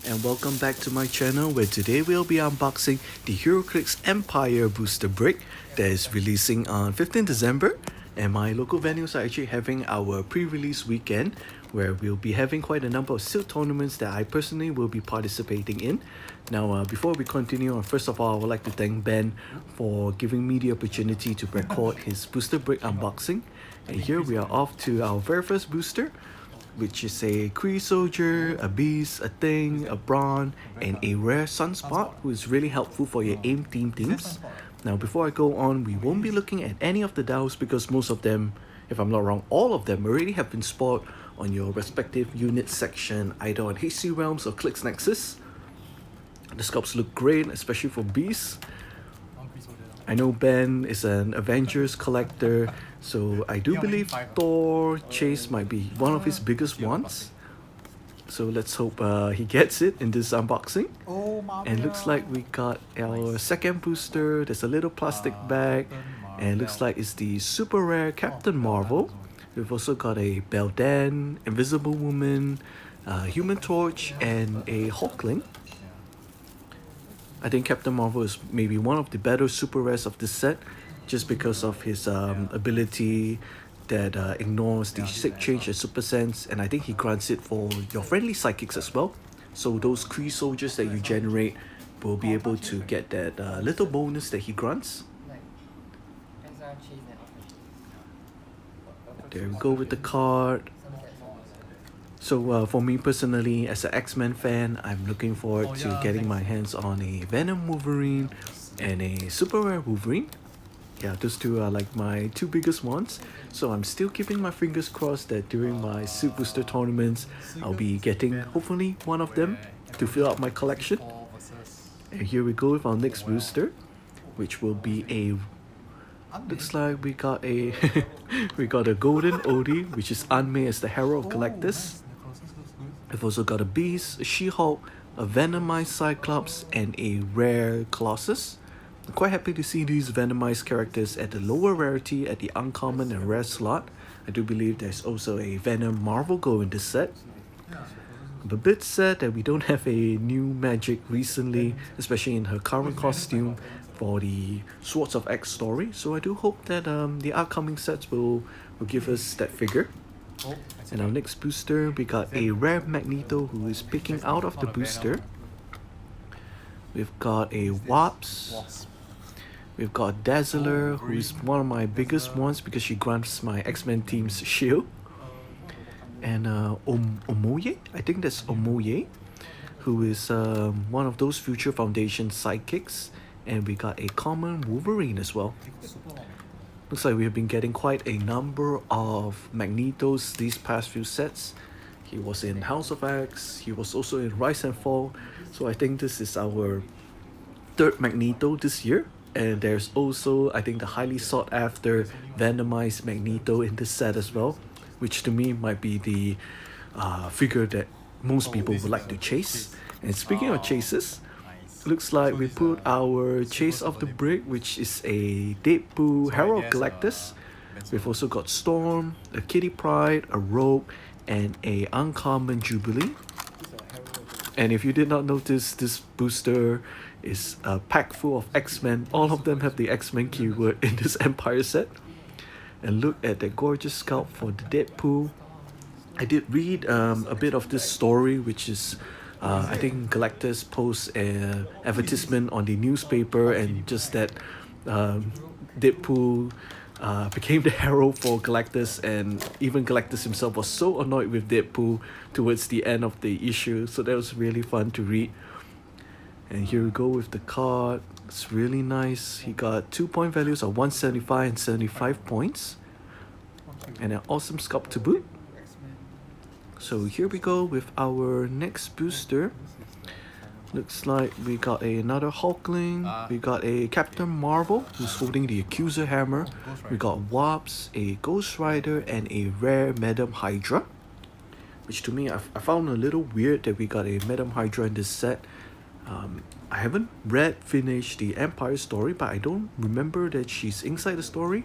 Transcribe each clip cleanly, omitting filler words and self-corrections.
and welcome back to my channel where today we'll be unboxing the HeroClix Empyre booster brick that is releasing on 15 December, and my local venues are actually having our pre-release weekend where we'll be having quite a number of sealed tournaments that I personally will be participating in. Now before we continue, first of all I would like to thank Ben for giving me the opportunity to record his booster brick unboxing, and here we are off to our very first booster, which is a Kree Soldier, a Beast, a Thing, a Brawn, and a rare Sunspot, who is really helpful for your aim teams. Now before I go on, we won't be looking at any of the dials because most of them, if I'm not wrong, all of them already have been spotted on your respective unit section, either on HC Realms or Clix Nexus. The sculpts look great, especially for Beasts. I know Ben is an Avengers collector, so I do believe Thor Chase might be one of his biggest ones. So let's hope he gets it in this unboxing. And looks like we got our second booster. There's a little plastic bag, and looks like it's the super rare Captain Marvel. We've also got a Beldan, Invisible Woman, Human Torch, and a Hulkling. I think Captain Marvel is maybe one of the better super rares of this set, just because of his ability that ignores the sick change and super sense, and I think he grants it for your friendly psychics as well. So those Kree soldiers that you generate will be able to get that little bonus that he grants. There we go with the card. So for me personally, as an X-Men fan, I'm looking forward to getting my hands on a Venom Wolverine and a super rare Wolverine. Yeah, those two are like my two biggest ones. So I'm still keeping my fingers crossed that during my Suit Booster tournaments, I'll be getting hopefully one of them to fill out my collection. And here we go with our next booster, which will be a... Looks like we got a we got a golden Odie, which is unmade as the Herald of Galactus. We've also got a Beast, a She-Hulk, a Venomized Cyclops, and a rare Colossus. I'm quite happy to see these Venomized characters at the lower rarity at the uncommon and rare slot. I do believe there's also a Venom Marvel Go in this set. I'm a bit sad that we don't have a new magic recently, especially in her current costume for the Swords of X story. So I do hope that the upcoming sets will give us that figure. And our next booster, we got a rare Magneto who is picking out of the booster. We've got a Wasp. We've got Dazzler, who is one of my biggest ones because she grants my X-Men team's shield. And Omoye, I think that's Omoye, who is one of those Future Foundation sidekicks. And we got a common Wolverine as well. Looks like we have been getting quite a number of Magnetos these past few sets. He was in House of X, he was also in Rise and Fall. So I think this is our third Magneto this year. And there's also, I think, the highly sought after Venomized Magneto in this set as well, which to me might be the figure that most people would like to chase. And speaking of chases, looks like we put our Chase of the Brick, which is a Deadpool Herald Galactus. We've also got Storm, a Kitty Pryde, a Rogue, and a uncommon Jubilee. And if you did not notice, this booster is a pack full of X-Men. All of them have the X-Men keyword in this Empyre set. And look at that gorgeous sculpt for the Deadpool. I did read a bit of this story, which is I think Galactus posts an advertisement on the newspaper, and just that Deadpool became the herald for Galactus, and even Galactus himself was so annoyed with Deadpool towards the end of the issue. So that was really fun to read. And here we go with the card. It's really nice. He got 2-point values of 175 and 75 points. And an awesome sculpt to boot. So here we go with our next booster. Looks like we got another Hulkling, we got a Captain Marvel who's holding the Accuser Hammer, we got Wasp, a Ghost Rider, and a rare Madam Hydra. Which to me, I found a little weird that we got a Madam Hydra in this set. I haven't finished the Empyre story, but I don't remember that she's inside the story.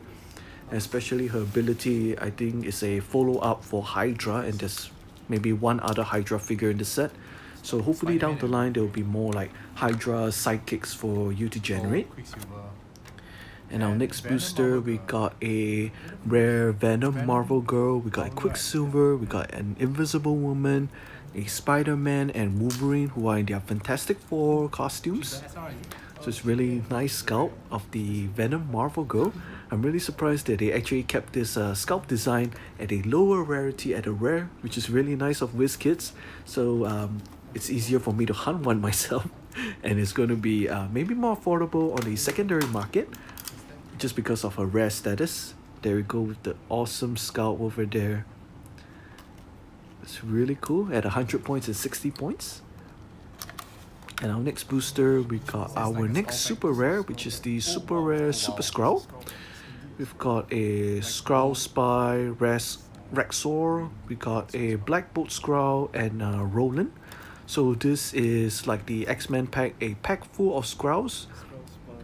Especially her ability, I think, is a follow-up for Hydra, and there's maybe one other Hydra figure in the set. So hopefully down the line there will be more like Hydra sidekicks for you to generate. And our next booster, we got a rare Venom Marvel Girl, we got a Quicksilver, we got an Invisible Woman, a Spider-Man and Wolverine who are in their Fantastic Four costumes. So it's really nice sculpt of the Venom Marvel Girl. I'm really surprised that they actually kept this sculpt design at a lower rarity at a rare, which is really nice of WizKids. So it's easier for me to hunt one myself, and it's going to be maybe more affordable on the secondary market just because of her rare status. There we go with the awesome scout over there. It's really cool at 100 points and 60 points. And our next booster, we got our next super rare, which is the super rare Super Skrull. We've got a Skrull Spy Rexor, we got a Black Bolt Skrull and Roland. So this is like the X-Men pack, a pack full of Skrulls.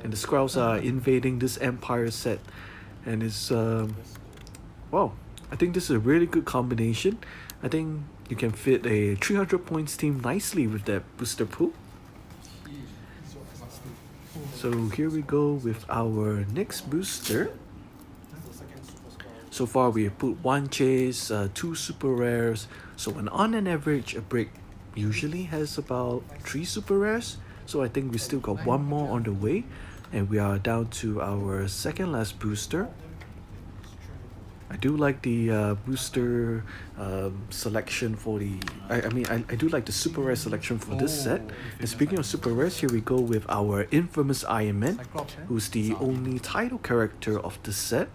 And the Skrulls are invading this Empire set. And it's, wow, I think this is a really good combination. I think you can fit a 300 points team nicely with that booster pool. So here we go with our next booster. So far we have put 1 chase, 2 super rares. So on an average, a break usually has about 3 super rares. So I think we still got 1 more on the way. And we are down to our second last booster. I do like the booster selection for the... I do like the super rare selection for this set. And speaking of super rares, here we go with our infamous Iron Man, who's the only title character of this set.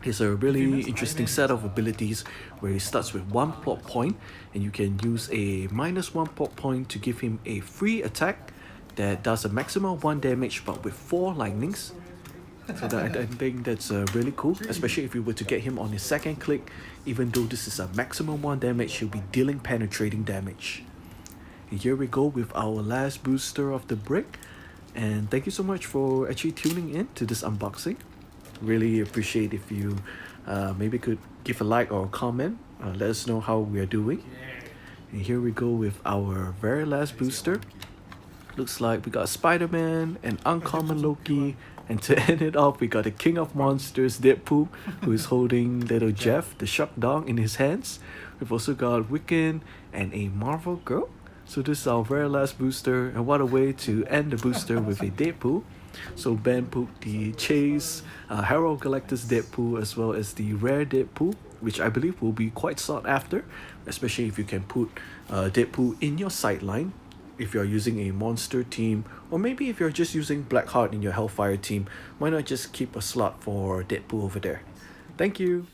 It's a really interesting set of abilities where he starts with 1 plot point, and you can use a -1 plot point to give him a free attack that does a maximum of 1 damage but with 4 lightnings. So I think that's really cool, especially if you were to get him on his second click. Even though this is a maximum 1 damage, he'll be dealing penetrating damage. And here we go with our last booster of the break. And thank you so much for actually tuning in to this unboxing. Really appreciate if you maybe could give a like or a comment. Let us know how we are doing. And here we go with our very last booster. Looks like we got Spider-Man, an uncommon Loki, and to end it off, we got the King of Monsters, Deadpool, who is holding little Jeff, the shock dog, in his hands. We've also got Wiccan and a Marvel Girl. So this is our very last booster, and what a way to end the booster with a Deadpool. So Ben put the Chase, HeroClix Deadpool, as well as the rare Deadpool, which I believe will be quite sought after, especially if you can put Deadpool in your sideline if you're using a monster team, or maybe if you're just using Blackheart in your Hellfire team. Why not just keep a slot for Deadpool over there? Thank you.